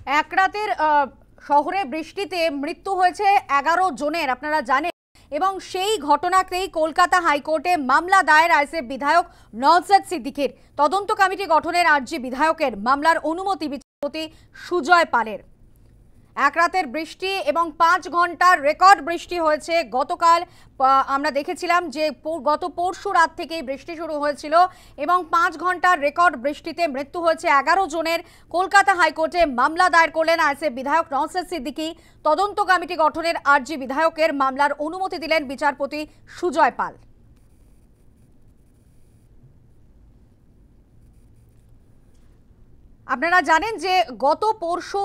এক রাতের শহরে বৃষ্টিতে মৃত্যু হয়েছে 11 জনের, আপনারা জানেন। এবং সেই ঘটনাতেই কলকাতা হাইকোর্টে মামলা দায়ের আইএসএফ বিধায়ক নওশাদ সিদ্দিকীর। তদন্ত কমিটি গঠনের আর্জি বিধায়কের, মামলার অনুমতি বিচারপতি সুজয় পালের। এক রাতের বৃষ্টি এবং 5 ঘন্টার রেকর্ড বৃষ্টি হয়েছে গতকাল। আমরা দেখেছিলাম যে গত পরশু রাত থেকেই বৃষ্টি শুরু হয়েছিল এবং 5 ঘন্টার রেকর্ড বৃষ্টিতে মৃত্যু হয়েছে 11 জনের। কলকাতা হাইকোর্টে মামলা দায়ের করলেন আইএসএফ বিধায়ক নওশাদ সিদ্দিকী। তদন্ত কমিটি গঠনের আর্জি বিধায়কের, মামলার অনুমতি দিলেন বিচারপতি সুজয় পাল। আপনারা জানেন যে গত পরশু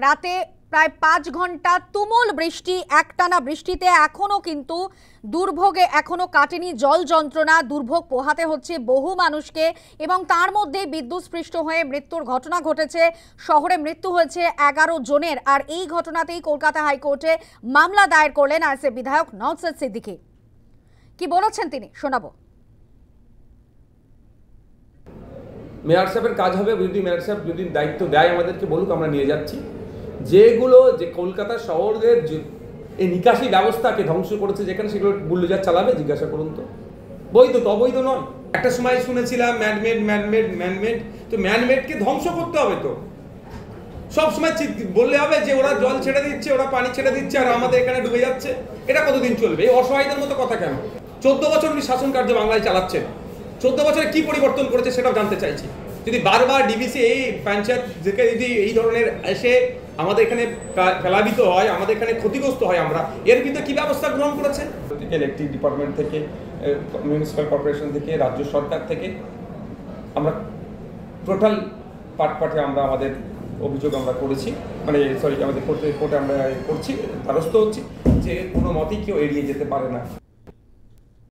রাতে প্রায় 5 ঘন্টা তুমুল বৃষ্টি, একটানা বৃষ্টিতে এখনো কিন্তু দুর্ভোগে এখনো কাটেনি। জল যন্ত্রণা, দুর্ভোগ পোহাতে হচ্ছে বহু মানুষকে এবং তার মধ্যে বিদ্যুৎস্পৃষ্ট হয়ে মৃত্যুর ঘটনা ঘটেছে। শহরে মৃত্যু হয়েছে 11 জনের। আর এই ঘটনাতেই কলকাতা হাইকোর্টে মামলা দায়ের করলেন আইএসএফ বিধায়ক নওশাদ সিদ্দিকী। কি বলেছেন তিনি, শোনাবো। মেয়র সাহেবের কাজ হবে, যদি মেয়র সাহেব যদি দায়িত্ব দেয় আমাদেরকে বলুক, আমরা নিয়ে যাচ্ছি। যেগুলো যে কলকাতা শহরের এই নিকাশি ব্যবস্থাকে ধ্বংস করেছে, যেখানে সেগুলো বুলডোজার চালাবে, জিজ্ঞাসা করুন তো। বৈধ তো অবৈধ নয়। একটা সময় শুনেছিলাম ম্যানমেড, তো ম্যানমেডকে ধ্বংস করতে হবে। তো সব সময় বললে হবে যে ওরা জল ছেড়ে দিচ্ছে, ওরা পানি ছেড়ে দিচ্ছে আর আমাদের এখানে ডুবে যাচ্ছে। এটা কতদিন চলবে? এই অসহায়দের মতো কথা কেন? 14 বছর উনি শাসন কার্য বাংলায় চালাচ্ছেন। 14 বছরে কি পরিবর্তন করেছে সেটাও জানতে চাইছি। যদি বারবার ডিবিসি এই পঞ্চায়েত থেকে যদি এই ধরনের এসে আমাদের এখানে প্লাবিত হয়, আমাদের এখানে ক্ষতিগ্রস্ত হয়, আমরা এর বিরুদ্ধে কি ব্যবস্থা গ্রহণ করেছে? ইলেকট্রিক ডিপার্টমেন্ট থেকে, মিউনিসিপ্যাল কর্পোরেশন থেকে, রাজ্য সরকার থেকে আমরা টোটাল পাটে আমরা আমাদের অভিযোগ আমরা করেছি, মানে আমাদের কোর্টে আমরা করছি, দ্বারস্থ হচ্ছি যে কোনো মতেই কেউ এড়িয়ে যেতে পারে না।